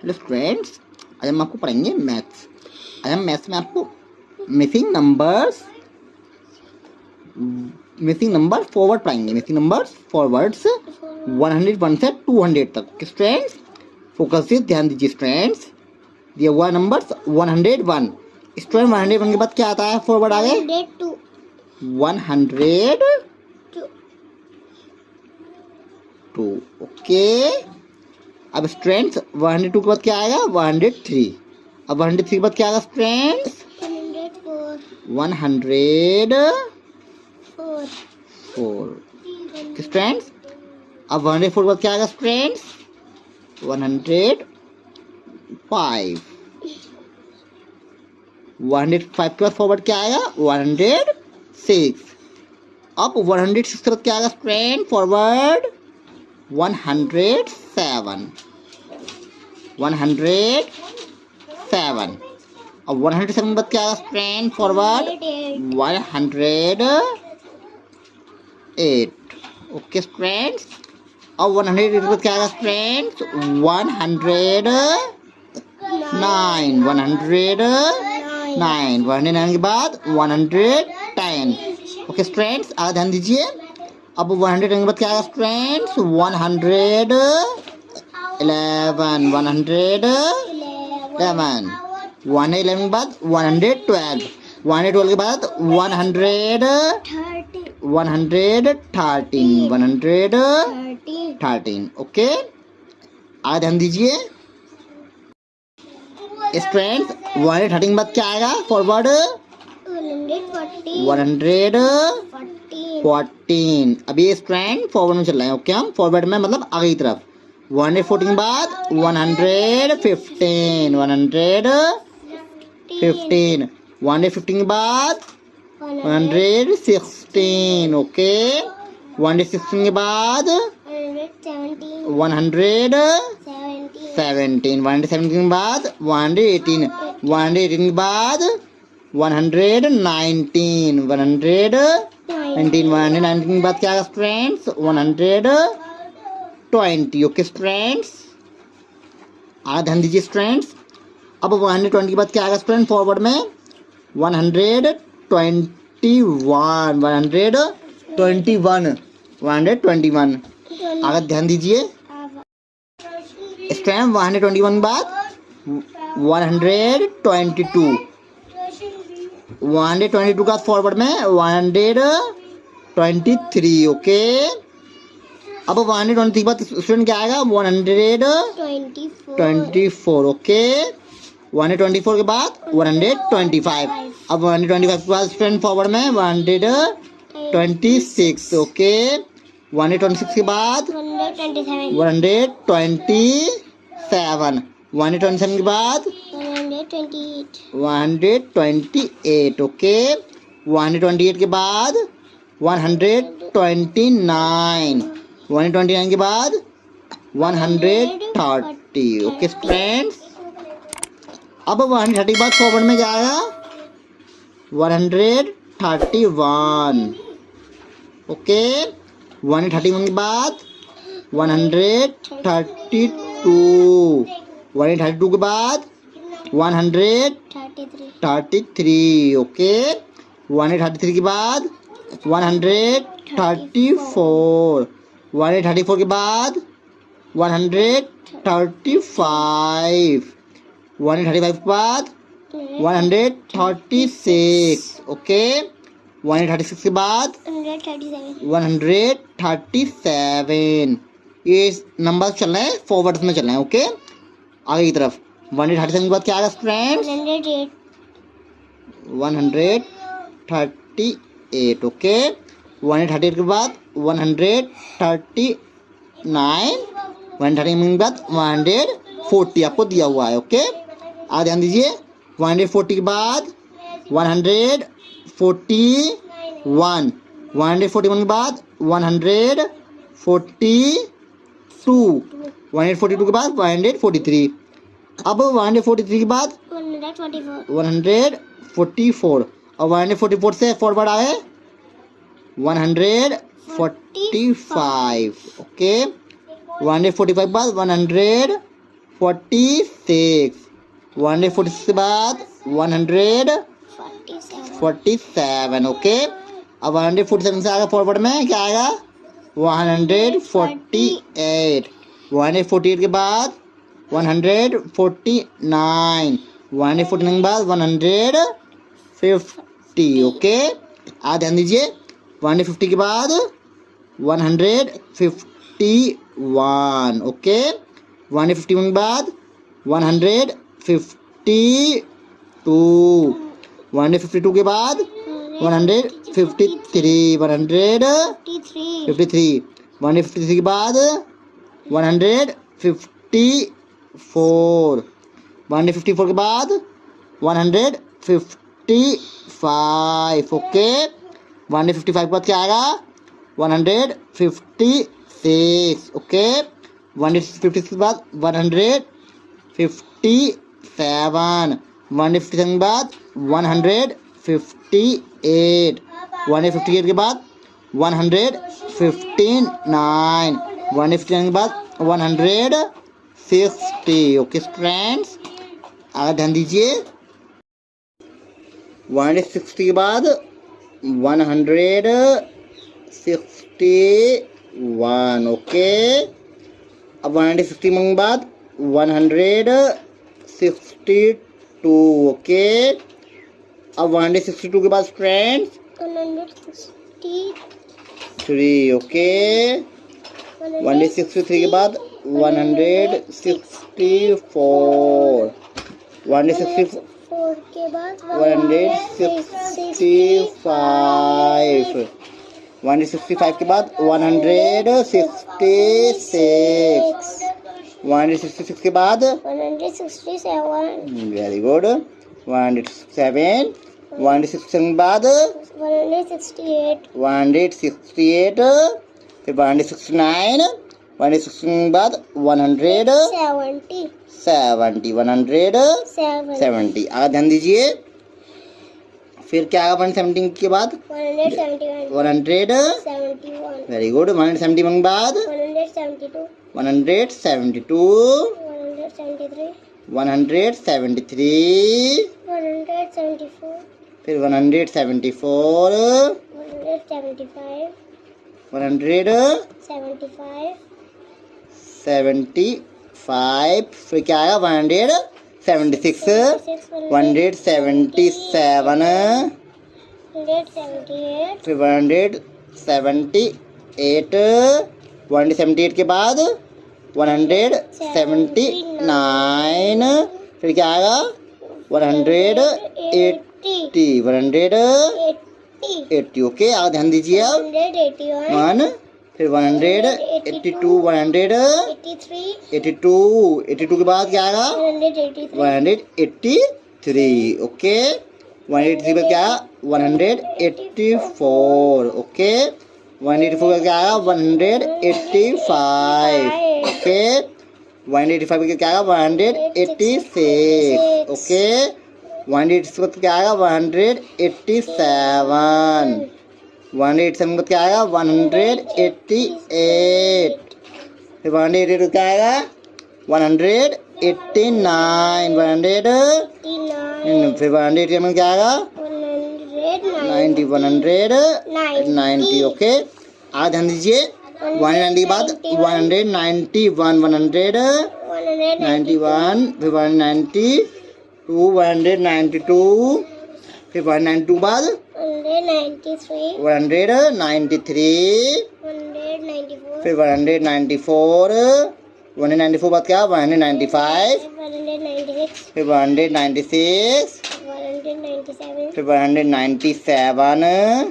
Hello students, आज हम आपको पढ़ेंगे मैथ्स। आज हम मैथ्स में आपको मिसिंग नंबर फॉरवर्ड पढ़ाएंगे। मिसिंग नंबर फॉरवर्ड्स 101 से 200 तक। स्टूडेंट्स फोकस से ध्यान दीजिए। स्टूडेंट्स दिया हुआ नंबर 101। स्टूडेंट 101 के बाद क्या आता है? फॉरवर्ड आगे 102। ओके, अब स्टूडेंट्स 102 के बाद क्या आएगा? 103। अब 103 के बाद क्या आएगा स्टूडेंट्स? 104। स्टूडेंट्स अब 104 के बाद क्या आएगा स्टूडेंट्स? 105। 105 के बाद फॉरवर्ड क्या आएगा? 106। अब 106 के बाद क्या आएगा स्टूडेंट? फॉरवर्ड 107। 107। अब 107 के बाद क्या आएगा स्टूडेंट? फॉरवर्ड 108। ओके स्टूडेंट्स, अब 108 के बाद क्या आएगा स्टूडेंट्स? 109। 109 के बाद 110। ओके स्टूडेंट्स, आगे ध्यान दीजिए। अब 100 के बाद क्या आएगा स्टूडेंट्स? 111। 111 के बाद 112। 112 के बाद 113। ओके, आगे ध्यान दीजिए। स्टूडेंट्स 113 के बाद क्या आएगा? फॉरवर्ड 114। अभी स्टूडेंट फॉरवर्ड में चल रहे हैं। ओके, हम फॉरवर्ड में मतलब आगे की तरफ। 114 के बाद 115। 115 के बाद 116। ओके, 116 के बाद 117। 117 के बाद 118। 118 के बाद 119। 119 के बाद क्या आएगा स्टूडेंट्स? 120। ओके स्टूडेंट्स, आगे ध्यान दीजिए स्टूडेंट्स। अब 120 के बाद क्या आएगा स्टूडेंट? फॉरवर्ड में 121। 121। आगे ध्यान दीजिए स्टूडेंट। 121 के बाद 122। 122 का फॉरवर्ड में 123। ओके, अब 120 के बाद स्टूडेंट क्या आएगा? 124। ओके, 124 के बाद 125। अब 125 के बाद स्टूडेंट फॉरवर्ड में 126। ओके, 126 के बाद 127। 127 के बाद 128। ओके, 128 के बाद 129। 129 के बाद 130। ओके स्टूडेंट्स, अब 130 के बाद फॉरवर्ड में जाएगा 131। ओके, 131 के बाद 132। 132 के बाद 133। ओके, 133 के बाद 134। 134 के बाद 135। 135 के बाद 136। ओके, 136 के बाद 137। ये नंबर चल रहे हैं, फॉरवर्ड में चल रहे हैं। ओके, आगे की तरफ 137 के बाद क्या आएगा स्टूडेंट? 138। ओके, 138 के बाद 139। 139 के बाद 140 आपको दिया हुआ है। ओके, आगे ध्यान दीजिए। 140 के बाद 141। 141 के बाद 142। 142 के बाद 143। अब 143 के बाद 144। और 144 से फॉरवर्ड आए 145। ओके, 145 बाद 146। 146 146 के बाद 147 ओके। अब 147 से आगे फॉरवर्ड में क्या आएगा 148 148 के बाद 149 149 के बाद 150 ओके। आ ध्यान दीजिए 150 के बाद 151 ओके। 151 के बाद 152 152 के बाद 153 153 के बाद 154 154 के बाद 155 ओके। 155 के बाद क्या आएगा 156 ओके। 156 के बाद 157 157 के बाद 158 158 के बाद 159 159 के बाद 160 ओके फ्रेंड्स। आगे ध्यान दीजिए 160 के बाद 161 ओके। अब 160 के बाद 162 ओके। अब 162 के बाद फ्रेंड्स 163 ओके। 163 के बाद 164 164 के बाद 165 165 के बाद 166 166 के बाद 167 वेरी गुड 167 167 के बाद 168 फिर 169 169 के बाद 170 आगे ध्यान दीजिए। फिर क्या आएगा 170 के बाद 100 वेरी गुड 171 के बाद 172 173 फिर 174 175 फिर क्या आएगा 176 177 फिर 178 178 के बाद 179 फिर क्या आएगा 180 ओके। आगे ध्यान दीजिए अब 1 फिर 182 182 के बाद क्या आएगा 183 ओके। 183 पर क्या 184 ओके। 184 का क्या आएगा 185 ओके। 185 का क्या आएगा 186 ओके। 186 का क्या आएगा 187 187 का क्या आएगा 188 फिर 188 क्या आएगा 189 फिर 188 में क्या आएगा 90 ओके। आज ध्यान दीजिए 190 के बाद 191 फिर 192 फिर 192 बाद 193 फिर 194 बाद क्या 195 फिर 196 फिर 197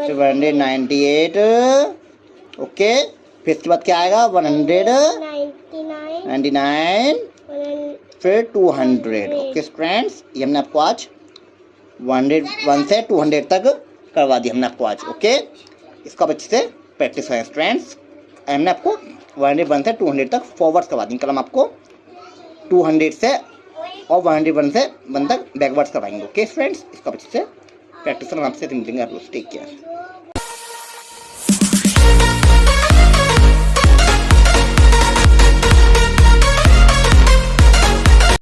फिर 198 ओके। फिर इसके बाद क्या आएगा 199 फिर 200 ओके फ्रेंड्स। ये हमने आपको आज 101 से 200 तक करवा दिया हमने आपको आज ओके। इसको अच्छे से प्रैक्टिस करें फ्रेंड्स। हमने आपको 101 से 200 तक फॉरवर्ड करवा दी। कल हम आपको 200 से और 101 से 1 तक बैकवर्ड्स करवाएंगे ओके फ्रेंड्स। इसको अच्छे से प्रैक्टिस करना। आपसे मिलेंगे आप लोग टेक केयर।